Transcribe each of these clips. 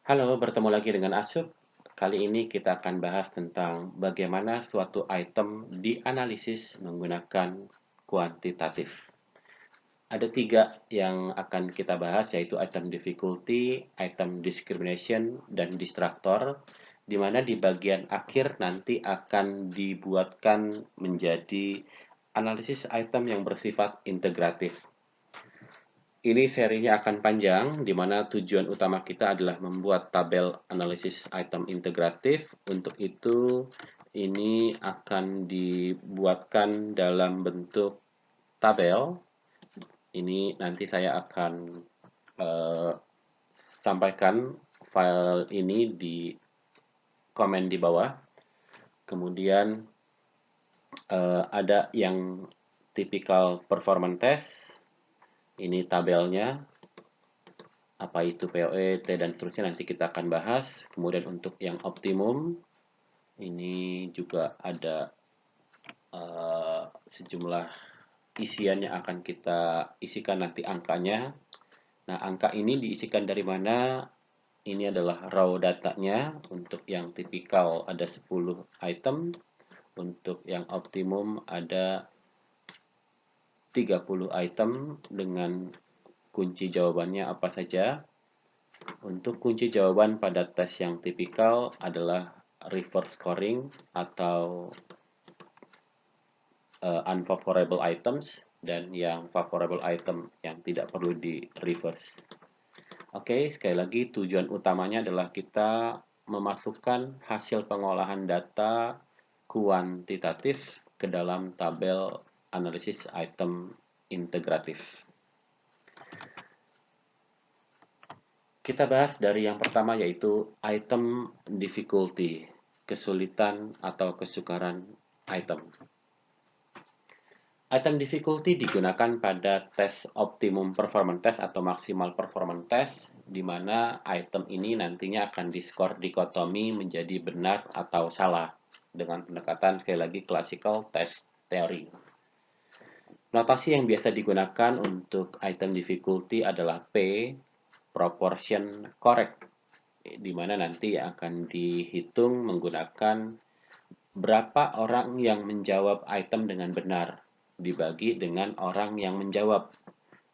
Halo, bertemu lagi dengan Asyub. Kali ini kita akan bahas tentang bagaimana suatu item dianalisis menggunakan kuantitatif. Ada tiga yang akan kita bahas, yaitu item difficulty, item discrimination, dan distractor, di mana di bagian akhir nanti akan dibuatkan menjadi analisis item yang bersifat integratif. Ini serinya akan panjang, di mana tujuan utama kita adalah membuat tabel analisis item integratif. Untuk itu, ini akan dibuatkan dalam bentuk tabel. Ini nanti saya akan eh, sampaikan file ini di komen di bawah. Kemudian ada yang typical performance test. Ini tabelnya. Apa itu POE, T, dan seterusnya nanti kita akan bahas. Kemudian untuk yang optimum, ini juga ada sejumlah isian yang akan kita isikan nanti angkanya. Nah, angka ini diisikan dari mana? Ini adalah raw datanya. Untuk yang tipikal ada 10 item. Untuk yang optimum ada 30 item dengan kunci jawabannya apa saja. Untuk kunci jawaban pada tes yang tipikal adalah reverse scoring atau unfavorable items dan yang favorable item yang tidak perlu di reverse. Oke, sekali lagi tujuan utamanya adalah kita memasukkan hasil pengolahan data kuantitatif ke dalam tabel analisis item integratif. Kita bahas dari yang pertama yaitu item difficulty, kesulitan atau kesukaran item. Item difficulty digunakan pada tes optimum performance test atau maksimal performance test, di mana item ini nantinya akan diskor dikotomi menjadi benar atau salah dengan pendekatan sekali lagi classical test theory. Notasi yang biasa digunakan untuk item difficulty adalah P, proportion correct, di mana nanti akan dihitung menggunakan berapa orang yang menjawab item dengan benar dibagi dengan orang yang menjawab.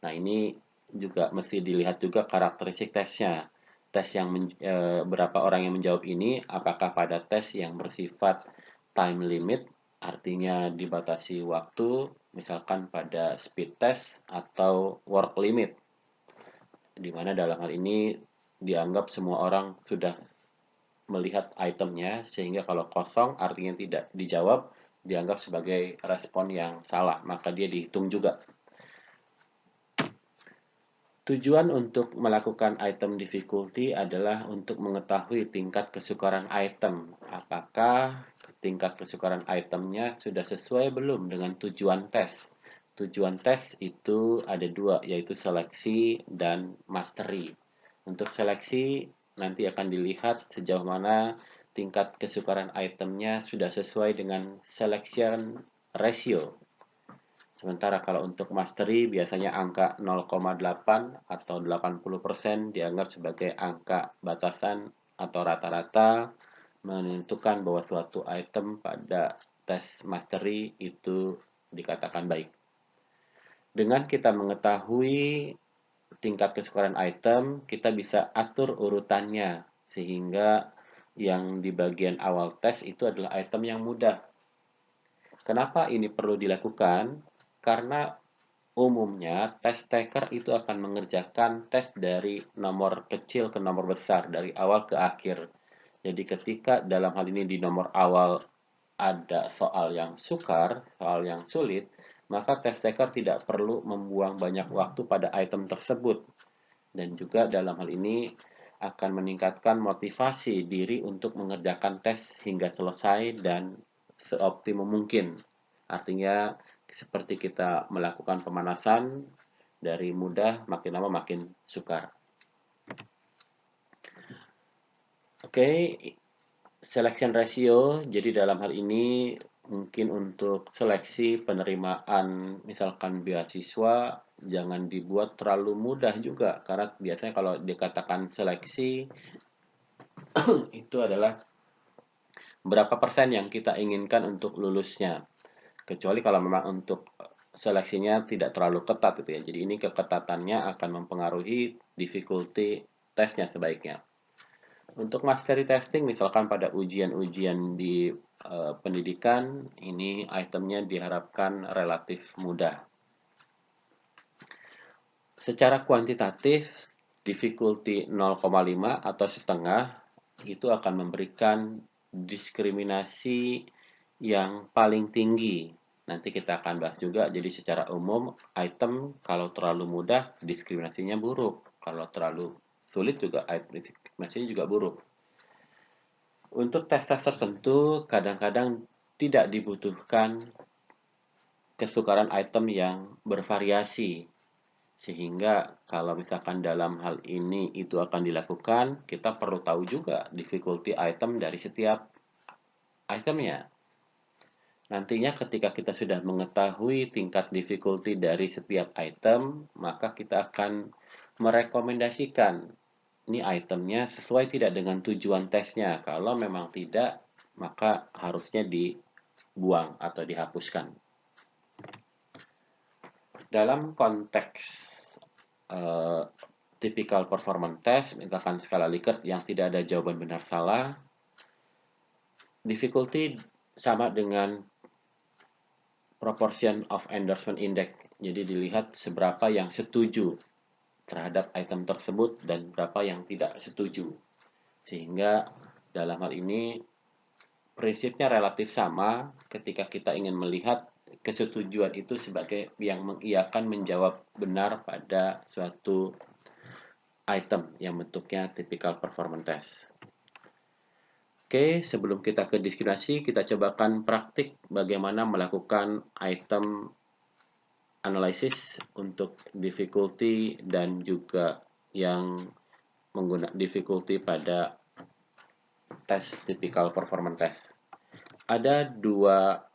Nah, ini juga mesti dilihat juga karakteristik tesnya. Tes yang berapa orang yang menjawab ini apakah pada tes yang bersifat time limit, artinya dibatasi waktu, misalkan pada speed test atau work limit, di mana dalam hal ini dianggap semua orang sudah melihat itemnya, sehingga kalau kosong artinya tidak dijawab, dianggap sebagai respon yang salah, maka dia dihitung juga. Tujuan untuk melakukan item difficulty adalah untuk mengetahui tingkat kesukaran item. Apakah tingkat kesukaran itemnya sudah sesuai belum dengan tujuan tes? Tujuan tes itu ada dua, yaitu seleksi dan mastery. Untuk seleksi nanti akan dilihat sejauh mana tingkat kesukaran itemnya sudah sesuai dengan selection ratio. Sementara kalau untuk mastery biasanya angka 0,8 atau 80% dianggap sebagai angka batasan atau rata-rata menentukan bahwa suatu item pada tes mastery itu dikatakan baik. Dengan kita mengetahui tingkat kesukaran item, kita bisa atur urutannya sehingga yang di bagian awal tes itu adalah item yang mudah. Kenapa ini perlu dilakukan? Karena umumnya test taker itu akan mengerjakan tes dari nomor kecil ke nomor besar, dari awal ke akhir. Jadi ketika dalam hal ini di nomor awal ada soal yang sukar, soal yang sulit, maka test taker tidak perlu membuang banyak waktu pada item tersebut. Dan juga dalam hal ini akan meningkatkan motivasi diri untuk mengerjakan tes hingga selesai dan seoptimum mungkin. Artinya seperti kita melakukan pemanasan dari mudah makin lama makin sukar. Oke, selection ratio. Jadi dalam hal ini mungkin untuk seleksi penerimaan misalkan beasiswa jangan dibuat terlalu mudah juga, karena biasanya kalau dikatakan seleksi itu adalah berapa persen yang kita inginkan untuk lulusnya. Kecuali kalau memang untuk seleksinya tidak terlalu ketat gitu ya. Jadi ini keketatannya akan mempengaruhi difficulty tesnya sebaiknya. Untuk mastery testing misalkan pada ujian-ujian di pendidikan, ini itemnya diharapkan relatif mudah. Secara kuantitatif, difficulty 0,5 atau setengah itu akan memberikan diskriminasi yang paling tinggi. Nanti kita akan bahas juga, jadi secara umum item kalau terlalu mudah diskriminasinya buruk. Kalau terlalu sulit juga diskriminasinya juga buruk. Untuk tes-tes tertentu kadang-kadang tidak dibutuhkan kesukaran item yang bervariasi. Sehingga kalau misalkan dalam hal ini itu akan dilakukan, kita perlu tahu juga difficulty item dari setiap itemnya. Nantinya ketika kita sudah mengetahui tingkat difficulty dari setiap item, maka kita akan merekomendasikan ini itemnya sesuai tidak dengan tujuan tesnya. Kalau memang tidak, maka harusnya dibuang atau dihapuskan. Dalam konteks typical performance test, misalkan skala Likert yang tidak ada jawaban benar salah, difficulty sama dengan proportion of endorsement index. Jadi dilihat seberapa yang setuju terhadap item tersebut dan berapa yang tidak setuju. Sehingga dalam hal ini prinsipnya relatif sama ketika kita ingin melihat kesetujuan itu sebagai yang mengiyakan menjawab benar pada suatu item yang bentuknya typical performance test. Oke, sebelum kita ke diskriminasi, kita cobakan praktik bagaimana melakukan item analysis untuk difficulty dan juga yang menggunakan difficulty pada tes typical performance test. Ada dua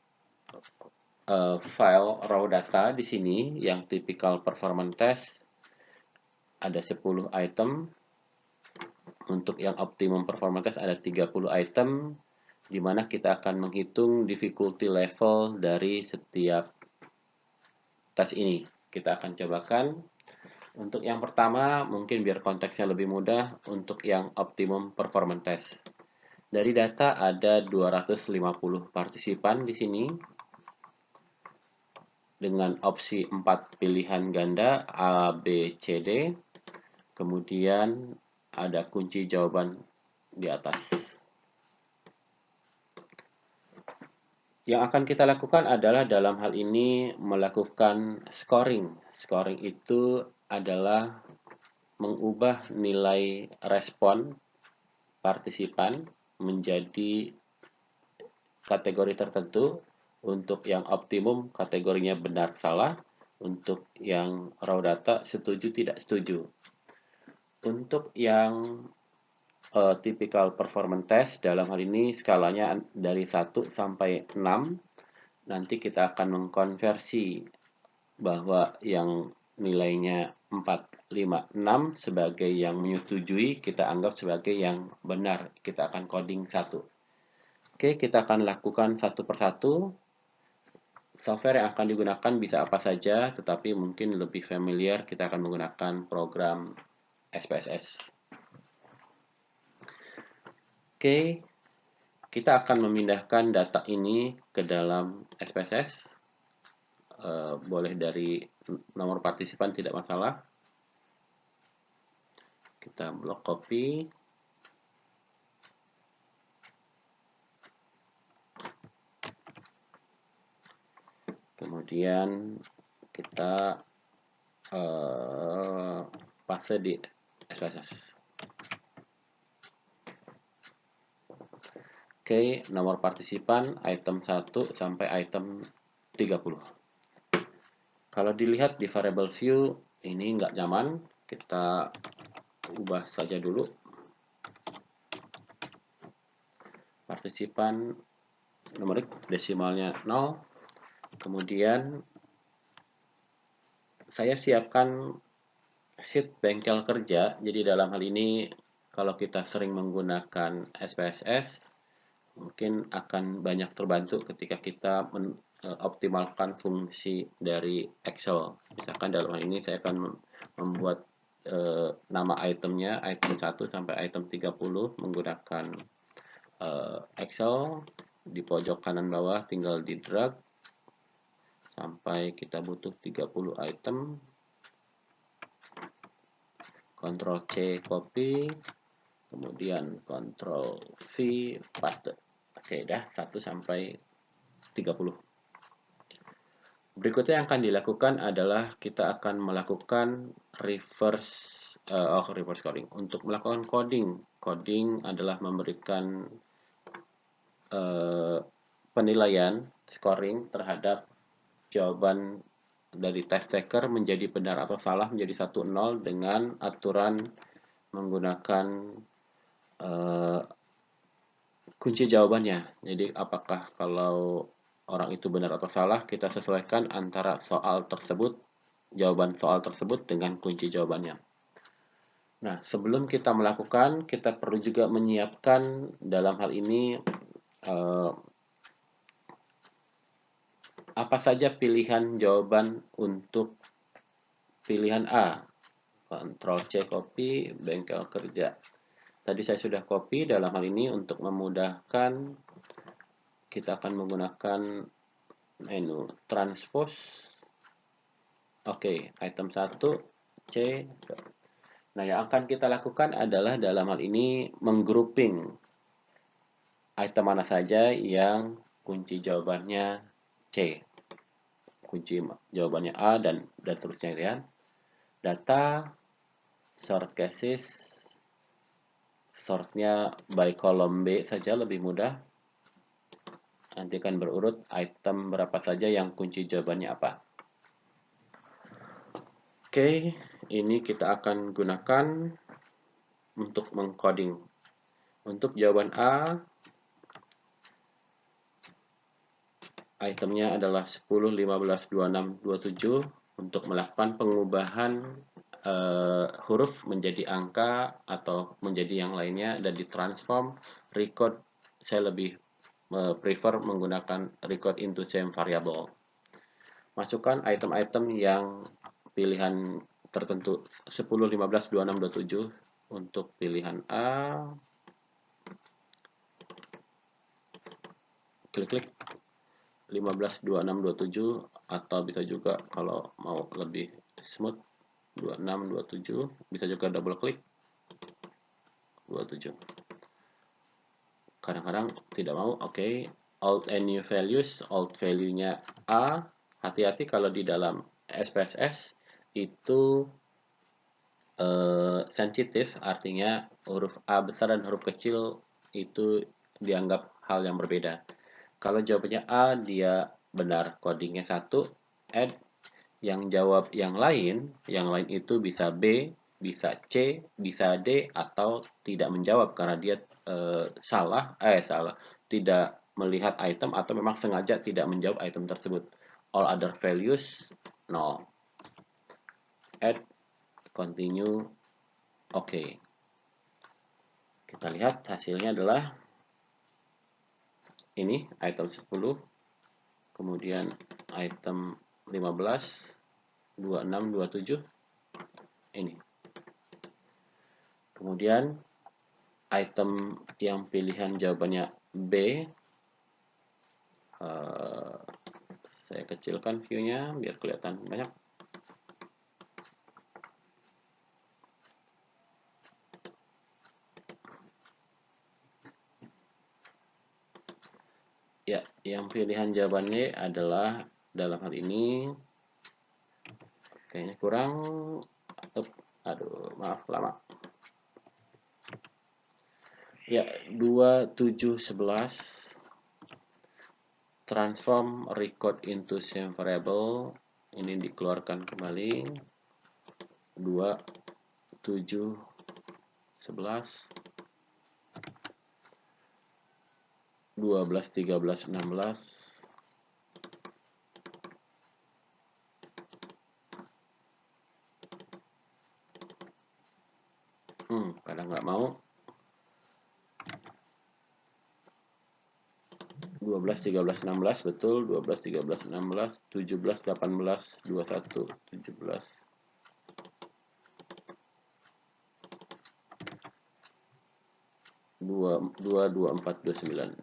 file raw data di sini yang typical performance test. Ada 10 item. Untuk yang optimum performance test ada 30 item, di mana kita akan menghitung difficulty level dari setiap tes ini. Kita akan cobakan. Untuk yang pertama, mungkin biar konteksnya lebih mudah, untuk yang optimum performance test. Dari data ada 250 partisipan di sini, dengan opsi 4 pilihan ganda A, B, C, D. Kemudian ada kunci jawaban di atas. Yang akan kita lakukan adalah dalam hal ini melakukan scoring. Scoring itu adalah mengubah nilai respon partisipan menjadi kategori tertentu. Untuk yang optimum kategorinya benar salah, untuk yang raw data setuju tidak setuju. Untuk yang typical performance test dalam hal ini skalanya dari 1 sampai 6. Nanti kita akan mengkonversi bahwa yang nilainya 4, 5, 6 sebagai yang menyetujui kita anggap sebagai yang benar. Kita akan coding 1. Oke, kita akan lakukan satu persatu. Software yang akan digunakan bisa apa saja, tetapi mungkin lebih familiar kita akan menggunakan program SPSS. Oke, kita akan memindahkan data ini ke dalam SPSS. Boleh dari nomor partisipan tidak masalah. Kita blok copy. Kemudian kita paste di SPSS. Oke, nomor partisipan item 1 sampai item 30. Kalau dilihat di variable view ini nggak nyaman, kita ubah saja dulu. Partisipan numerik desimalnya 0. Kemudian saya siapkan sheet bengkel kerja. Jadi dalam hal ini kalau kita sering menggunakan SPSS, mungkin akan banyak terbantu ketika kita optimalkan fungsi dari Excel. Misalkan dalam hal ini saya akan membuat nama itemnya, item 1 sampai item 30 menggunakan Excel. Di pojok kanan bawah tinggal di drag sampai kita butuh 30 item. Ctrl C copy, kemudian Ctrl V paste. Oke, dah 1 sampai 30. Berikutnya yang akan dilakukan adalah kita akan melakukan reverse coding. Untuk melakukan coding, coding adalah memberikan penilaian scoring terhadap jawaban dari test taker menjadi benar atau salah menjadi 1-0 dengan aturan menggunakan kunci jawabannya. Jadi apakah kalau orang itu benar atau salah, kita sesuaikan antara soal tersebut, jawaban soal tersebut dengan kunci jawabannya. Nah, sebelum kita melakukan, kita perlu juga menyiapkan dalam hal ini apa saja pilihan jawaban untuk pilihan A. Ctrl C copy, bengkel kerja. Tadi saya sudah copy, dalam hal ini untuk memudahkan kita akan menggunakan menu transpose. Oke, item 1 C. Nah, yang akan kita lakukan adalah dalam hal ini menggrouping item mana saja yang kunci jawabannya C. Kunci jawabannya A dan terusnya ya. Data, sort cases, sortnya by column B saja lebih mudah. Nanti akan berurut item berapa saja yang kunci jawabannya apa. Oke, ini kita akan gunakan untuk mengcoding. Untuk jawaban A, itemnya adalah 10, 15, 26, 27. Untuk melakukan pengubahan huruf menjadi angka atau menjadi yang lainnya dan ditransform, record saya lebih prefer menggunakan record into same variable. Masukkan item-item yang pilihan tertentu 10, 15, 26, 27 untuk pilihan A. Klik 15, 26, 27 atau bisa juga kalau mau lebih smooth 26, 27 bisa juga double klik 27. Kadang-kadang tidak mau. Oke. Alt and new values, alt value-nya A. Hati-hati kalau di dalam SPSS itu sensitif, artinya huruf A besar dan huruf kecil itu dianggap hal yang berbeda. Kalau jawabannya A, dia benar, codingnya 1, add. Yang jawab yang lain itu bisa B, bisa C, bisa D, atau tidak menjawab karena dia salah, tidak melihat item atau memang sengaja tidak menjawab item tersebut. All other values 0. Add, continue, oke. Kita lihat hasilnya adalah ini item 10, kemudian item 15, 26, 27 ini. Kemudian item yang pilihan jawabannya B, saya kecilkan view-nya biar kelihatan banyak. Ya, yang pilihan jawabannya adalah dalam hal ini kayaknya kurang. Aduh, maaf lama. Ya, 2711 transform record into same variable. Ini dikeluarkan kembali. 2711 12, 13, 16. Kadang nggak mau. 12, 13, 16, betul. 12, 13, 16, 17, 18, 21, 17, 22, 24, 29.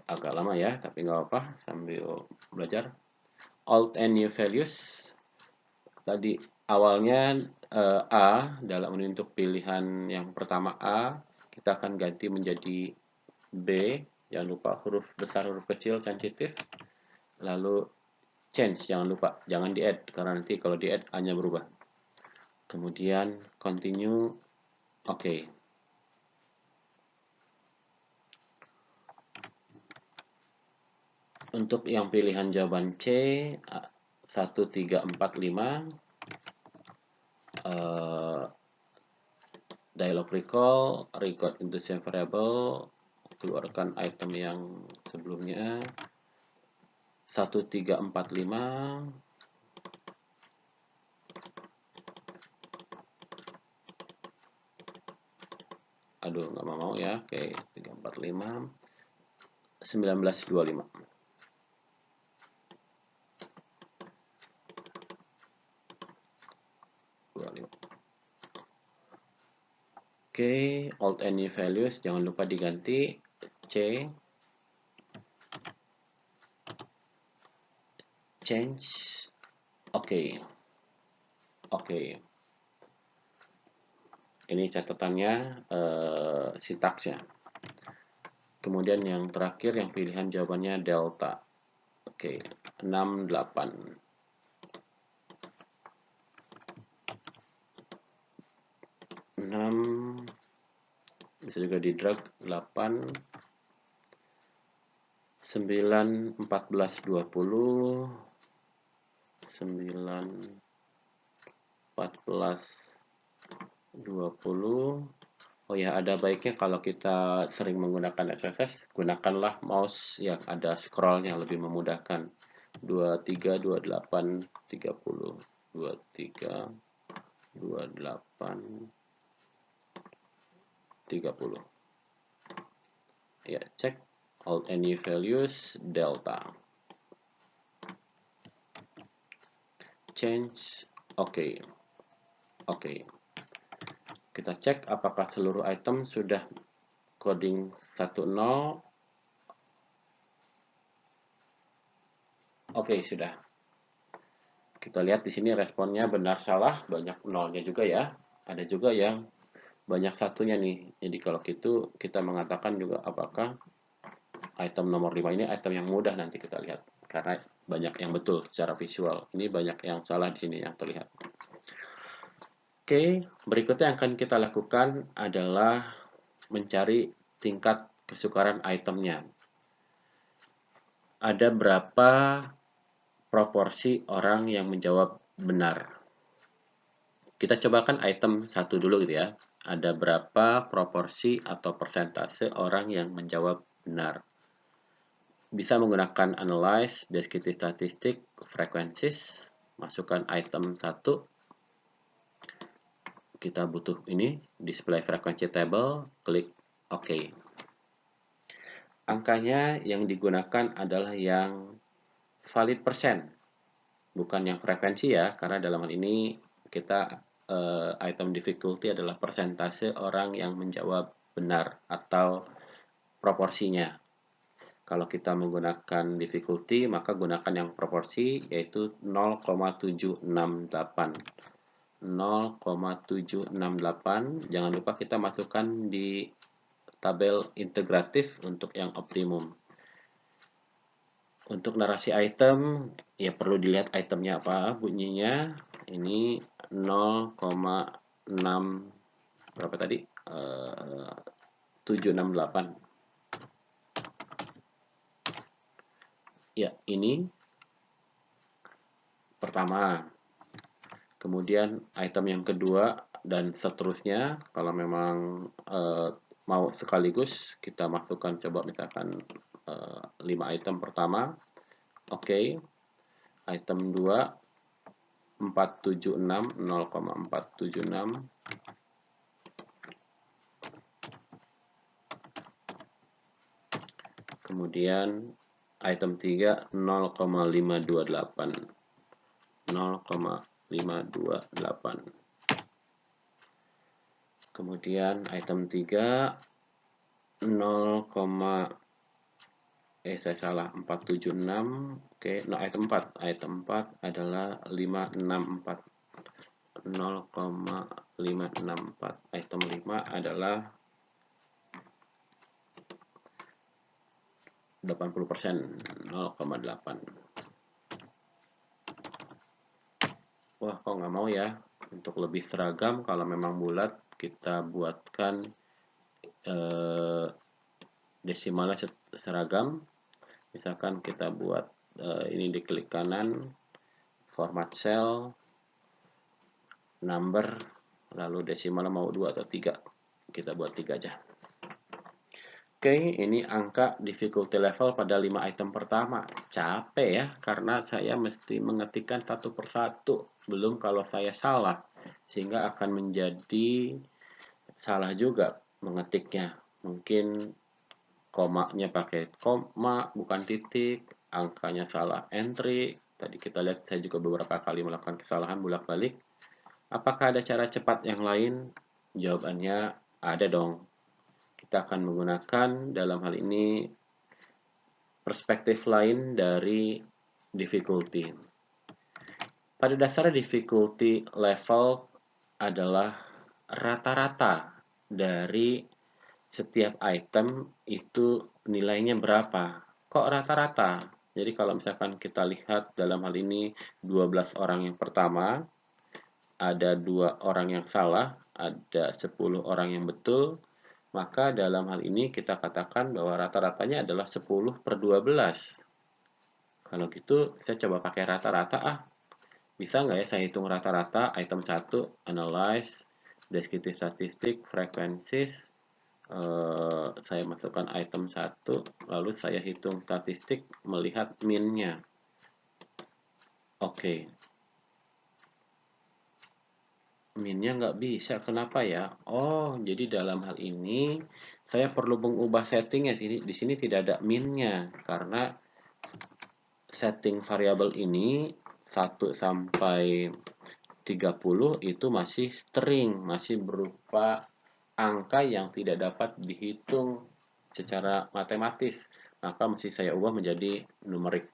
Agak lama ya, tapi nggak apa-apa sambil belajar. Old and new values. Tadi awalnya A, dalam untuk pilihan yang pertama A, kita akan ganti menjadi B. Jangan lupa huruf besar, huruf kecil, sensitif. Lalu change, jangan lupa, jangan di add, karena nanti kalau di add hanya berubah. Kemudian continue, oke. Untuk yang pilihan jawaban C, 1, 3, 4, 5, dialog recall, record into same variable, keluarkan item yang sebelumnya, 1, 3, 4, 5, aduh nggak mau ya, oke, 3, 4, 5, 19, 25. Oke, old and new values jangan lupa diganti C, change, oke. Ini catatannya, sintaksnya. Kemudian yang terakhir yang pilihan jawabannya delta. Oke, 6, 8. 6 bisa juga di drag 8, 9, 14, 20, 9, 14, 20. Oh ya, ada baiknya kalau kita sering menggunakan SPSS, gunakanlah mouse yang ada scrollnya, lebih memudahkan. 23, 28, 30, 23, 28, 30. Ya, cek all and new values delta. Change, oke. Kita cek apakah seluruh item sudah coding 10. Oke, sudah. Kita lihat di sini responnya benar salah, banyak nolnya juga ya. Ada juga yang banyak satunya nih. Jadi kalau gitu kita mengatakan juga apakah item nomor 5 ini item yang mudah, nanti kita lihat. Karena banyak yang betul secara visual. Ini banyak yang salah di sini yang terlihat. Oke, berikutnya yang akan kita lakukan adalah mencari tingkat kesukaran itemnya. Ada berapa proporsi orang yang menjawab benar? Kita cobakan item satu dulu gitu ya. Ada berapa proporsi atau persentase orang yang menjawab benar? Bisa menggunakan analyze, descriptive statistic, frequencies, masukkan item 1. Kita butuh ini, display frequency table, klik OK. Angkanya yang digunakan adalah yang valid persen, bukan yang frekuensi ya, karena dalam hal ini kita item difficulty adalah persentase orang yang menjawab benar atau proporsinya. Kalau kita menggunakan difficulty, maka gunakan yang proporsi, yaitu 0,768. 0,768. Jangan lupa kita masukkan di tabel integratif untuk yang optimum. Untuk narasi item, ya perlu dilihat itemnya apa bunyinya. Ini 0,6 berapa tadi? 768. Ya, ini pertama. Kemudian item yang kedua dan seterusnya. Kalau memang mau sekaligus, kita masukkan coba misalkan 5 item pertama. Oke. Item 2 476, 0,476. Kemudian item 3 0,528. 0,528. Kemudian item 3 saya salah, 476. Oke, no, item 4 adalah 564. 0,564. Item 5 adalah 80%, 0,8. Wah, kok nggak mau ya? Untuk lebih seragam, kalau memang bulat, kita buatkan desimalnya seragam. Misalkan kita buat ini di klik kanan, format cell, number, lalu desimalnya mau 2 atau 3. Kita buat 3 aja. Oke, ini angka difficulty level pada 5 item pertama. Capek ya, karena saya mesti mengetikkan satu persatu. Belum kalau saya salah, sehingga akan menjadi salah juga mengetiknya. Mungkin komanya pakai koma, bukan titik. Angkanya salah entry. Tadi kita lihat saya juga beberapa kali melakukan kesalahan bolak-balik. Apakah ada cara cepat yang lain? Jawabannya ada dong. Kita akan menggunakan dalam hal ini perspektif lain dari difficulty. Pada dasarnya difficulty level adalah rata-rata dari setiap item itu nilainya berapa. Kok rata-rata? Jadi kalau misalkan kita lihat dalam hal ini 12 orang yang pertama, ada 2 orang yang salah, ada 10 orang yang betul, maka dalam hal ini kita katakan bahwa rata-ratanya adalah 10/12. Kalau gitu saya coba pakai rata-rata ah. Bisa nggak ya saya hitung rata-rata item 1, analyze, descriptive statistic, frequencies. Saya masukkan item 1, lalu saya hitung statistik melihat min-nya. Oke. Min-nya nggak bisa, kenapa ya? Oh, jadi dalam hal ini saya perlu mengubah settingnya. Di sini tidak ada min-nya karena setting variabel ini 1 sampai 30 itu masih string, masih berupa angka yang tidak dapat dihitung secara matematis. Maka mesti saya ubah menjadi numerik.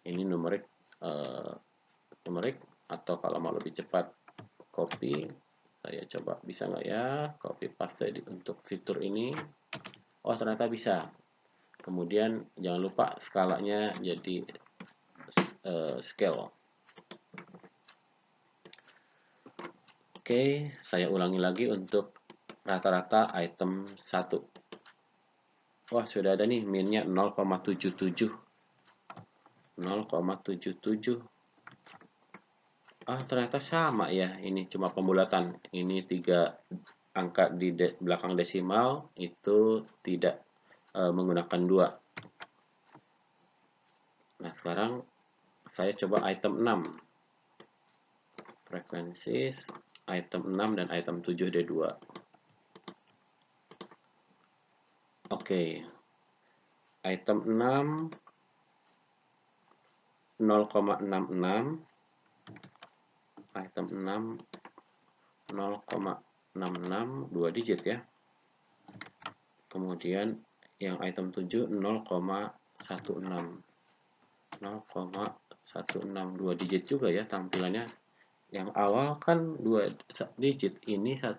Ini numerik atau kalau mau lebih cepat copy, saya coba bisa nggak ya copy paste untuk fitur ini. Oh, ternyata bisa. Kemudian jangan lupa skalanya jadi scale. Oke, saya ulangi lagi untuk rata-rata item 1. Wah, sudah ada nih min-nya 0,77. 0,77. Ah, ternyata sama ya. Ini cuma pembulatan. Ini 3 angka di belakang desimal itu tidak menggunakan 2. Nah, sekarang saya coba item 6. Frekuensis item 6 dan item 7D2. Oke. Item 6 0,66. Item 6 0,66 2 digit ya. Kemudian yang item 7 0,16. 0,16 2 digit juga ya tampilannya. Yang awal kan 2 digit, ini 3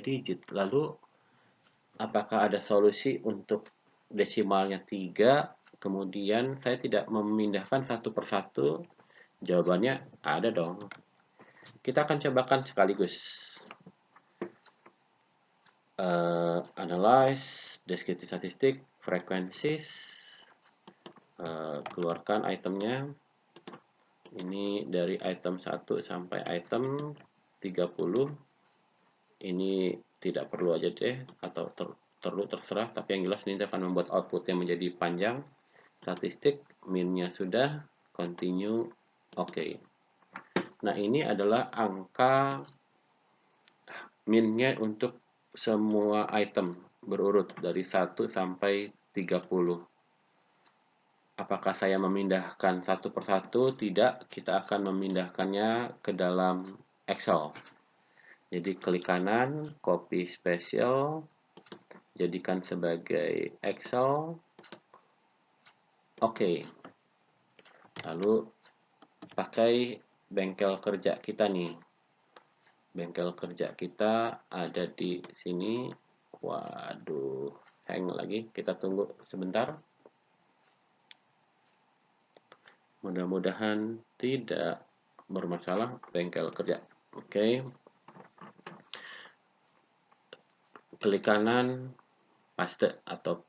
digit. Lalu apakah ada solusi untuk desimalnya 3, kemudian saya tidak memindahkan satu persatu? Jawabannya ada dong. Kita akan cobakan sekaligus. Analyze, descriptive statistic, frequencies. Keluarkan itemnya. Ini dari item 1 sampai item 30. Ini tidak perlu aja deh, atau perlu terserah, tapi yang jelas ini akan membuat outputnya menjadi panjang. Statistik, min-nya sudah, continue, oke. Nah, ini adalah angka min-nya untuk semua item berurut dari 1 sampai 30. Apakah saya memindahkan satu persatu? Tidak, kita akan memindahkannya ke dalam Excel. Jadi klik kanan, copy special, jadikan sebagai Excel. Oke. Lalu pakai bengkel kerja kita nih. Bengkel kerja kita ada di sini. Waduh, hang lagi. Kita tunggu sebentar. Mudah-mudahan tidak bermasalah bengkel kerja. Oke. Klik kanan, paste atau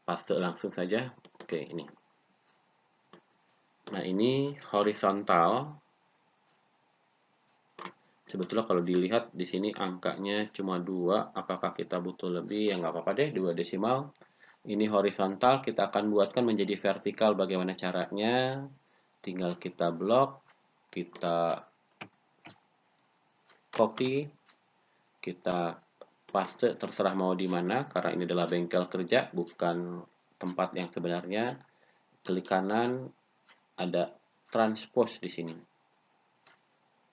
paste langsung saja. Oke, ini. Nah, ini horizontal. Sebetulnya kalau dilihat di sini angkanya cuma 2, apakah kita butuh lebih? Ya nggak apa-apa deh, 2 desimal. Ini horizontal, kita akan buatkan menjadi vertikal. Bagaimana caranya? Tinggal kita blok, kita copy, kita paste, terserah mau di mana, karena ini adalah bengkel kerja, bukan tempat yang sebenarnya. Klik kanan, ada transpose di sini.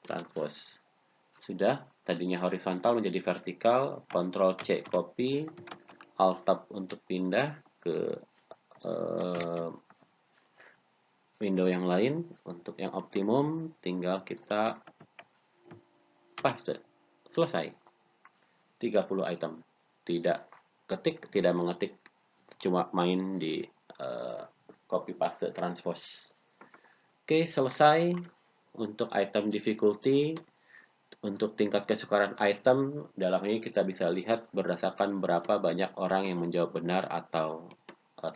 Transpose. Sudah, tadinya horizontal menjadi vertikal, Ctrl C copy, Alt Tab untuk pindah ke window yang lain. Untuk yang optimum, tinggal kita paste. Selesai. 30 item. Tidak ketik, tidak mengetik, cuma main di copy paste transpose. Oke, selesai. Untuk item difficulty, untuk tingkat kesukaran item, dalam ini kita bisa lihat berdasarkan berapa banyak orang yang menjawab benar atau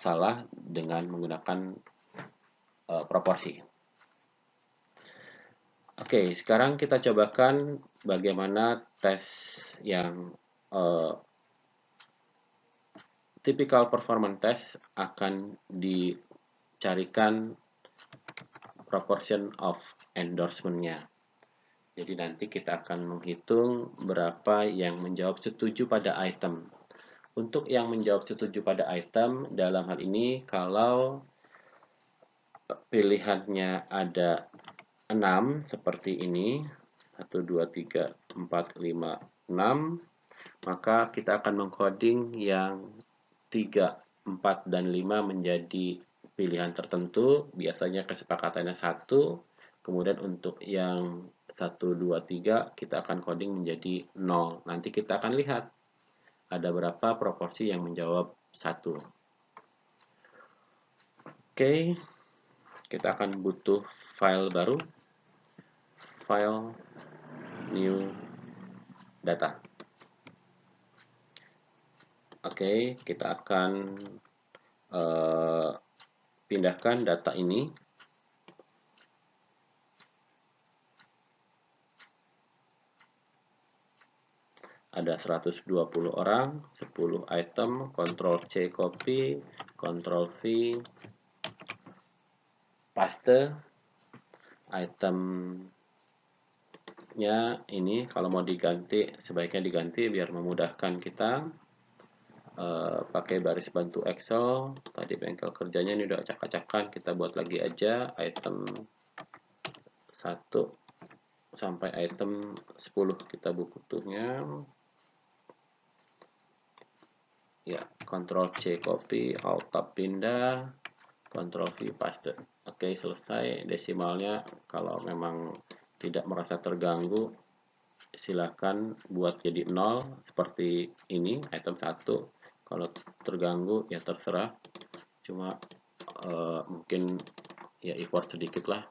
salah dengan menggunakan proporsi. Oke, sekarang kita cobakan bagaimana tes yang typical performance test akan dicarikan proportion of endorsement-nya. Jadi nanti kita akan menghitung berapa yang menjawab setuju pada item. Untuk yang menjawab setuju pada item, dalam hal ini kalau pilihannya ada 6 seperti ini, 1, 2, 3, 4, 5, 6, maka kita akan mengcoding yang 3, 4, dan 5 menjadi pilihan tertentu. Biasanya kesepakatannya 1, kemudian untuk yang 1, 2, 3 kita akan coding menjadi 0. Nanti kita akan lihat ada berapa proporsi yang menjawab 1. Oke, kita akan butuh file baru. File, new, data. Oke, kita akan pindahkan data ini. Ada 120 orang, 10 item, Ctrl C copy, Ctrl V, paste. Itemnya ini kalau mau diganti, sebaiknya diganti biar memudahkan kita. Pakai baris bantu Excel. Tadi bengkel kerjanya ini udah acak-acakan, kita buat lagi aja item 1 sampai item 10 kita butuhnya. Ya, Ctrl C copy, Alt Tab pindah, Ctrl V paste. Oke, selesai. Desimalnya kalau memang tidak merasa terganggu, silakan buat jadi 0 seperti ini, item 1. Kalau terganggu ya terserah. Cuma mungkin ya effort sedikit lah.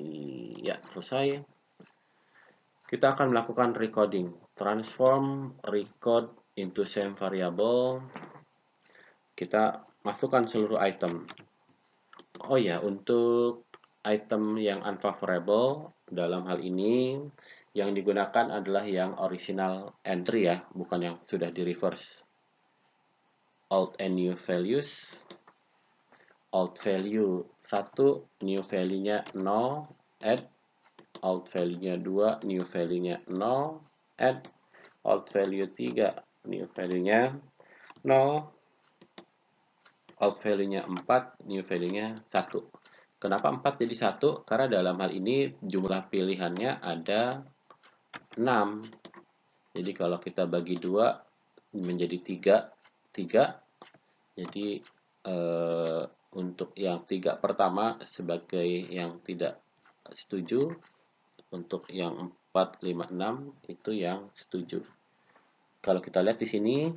Iya, selesai. Kita akan melakukan recoding. Transform record into same variable. Kita masukkan seluruh item. Oh ya, untuk item yang unfavorable dalam hal ini yang digunakan adalah yang original entry ya, bukan yang sudah di reverse. Alt and new values. Alt value 1, new value-nya 0, add. Alt value-nya 2, new value-nya 0, add. old value 3, new value-nya 0, old value-nya 4, new value-nya 1. Kenapa 4 jadi 1? Karena dalam hal ini jumlah pilihannya ada 6. Jadi kalau kita bagi 2 menjadi 3, 3. Jadi untuk yang 3 pertama sebagai yang tidak setuju, untuk yang 4, 5, 6 itu yang setuju. Kalau kita lihat di sini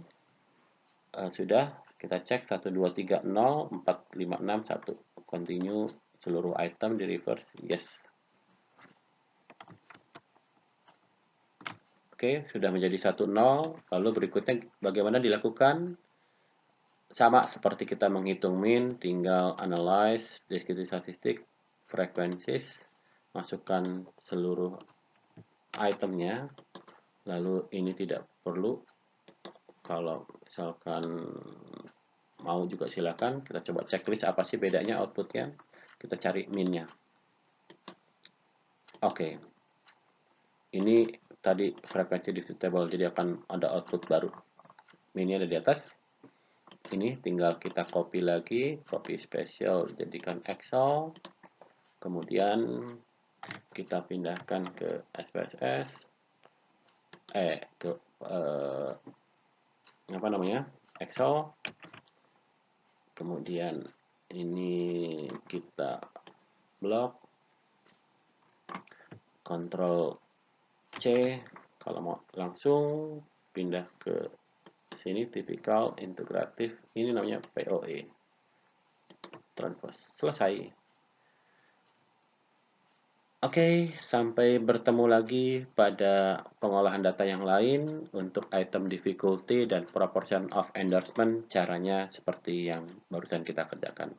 sudah kita cek 1, 2, 3, 0, 4, 5, 6, 1. Continue seluruh item di reverse, yes. Oke, sudah menjadi 1, 0. Lalu berikutnya bagaimana dilakukan? Sama seperti kita menghitung min, tinggal analyze, deskripsi statistik, frequencies, masukkan seluruh itemnya. Lalu ini tidak perlu. Kalau misalkan mau juga silakan. Kita coba checklist apa sih bedanya outputnya. Kita cari minnya. Oke. Ini tadi frekuensi distributable, jadi akan ada output baru. Minnya ada di atas. Ini tinggal kita copy lagi, copy spesial jadikan Excel. Kemudian kita pindahkan ke SPSS. Apa namanya? Excel. Kemudian ini kita blok, Ctrl C. Kalau mau langsung pindah ke sini, tipikal integratif, ini namanya POE, transpose, selesai. Oke, sampai bertemu lagi pada pengolahan data yang lain. Untuk item difficulty dan proportion of endorsement, caranya seperti yang barusan kita kerjakan.